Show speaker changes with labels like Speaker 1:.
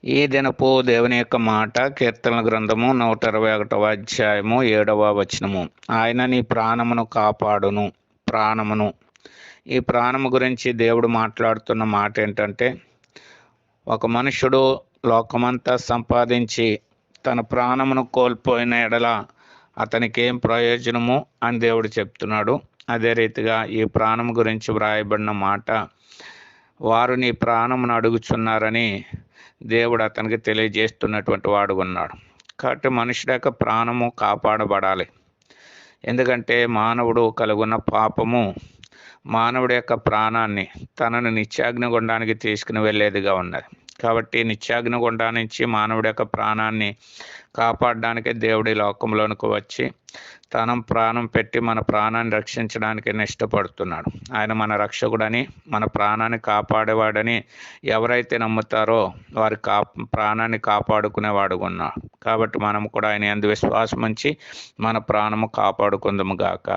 Speaker 1: ఈ దినపు దేవుని యొక్క మాట కీర్తనల గ్రంథము 121వ అధ్యాయము 7వ వచనము. ఆయన నీ ప్రాణమును కాపాడును. ప్రాణమును, ఈ ప్రాణము గురించి దేవుడు మాట్లాడుతున్న మాట ఏంటంటే, ఒక మనుషుడు లోకమంతా సంపాదించి తన ప్రాణమును కోల్పోయిన ఎడల అతనికి ఏం ప్రయోజనము అని దేవుడు చెప్తున్నాడు. అదే రీతిగా ఈ ప్రాణము గురించి వ్రాయబడిన మాట, వారు నీ ప్రాణమును అడుగుచున్నారని దేవుడు అతనికి తెలియజేస్తున్నటువంటి వాడు ఉన్నాడు. కాబట్టి మనుషుడి యొక్క ప్రాణము కాపాడబడాలి. ఎందుకంటే మానవుడు కలుగున్న పాపము మానవుడి యొక్క ప్రాణాన్ని తనను నిత్యాగ్నిగుండానికి తీసుకుని వెళ్ళేదిగా ఉన్నది. కాబట్టి నిత్యాగ్నిగుండా నుంచి మానవుడి యొక్క ప్రాణాన్ని కాపాడడానికి దేవుడి లోకంలోనికి వచ్చి తన ప్రాణం పెట్టి మన ప్రాణాన్ని రక్షించడానికి ఇష్టపడుతున్నాడు. ఆయన మన రక్షకుడని, మన ప్రాణాన్ని కాపాడేవాడని ఎవరైతే నమ్ముతారో వారి ప్రాణాన్ని కాపాడుకునేవాడు ఉన్నాడు. కాబట్టి మనం కూడా ఆయన యందు విశ్వాసం ఉంచి మన ప్రాణము కాపాడుకుందాము గాక.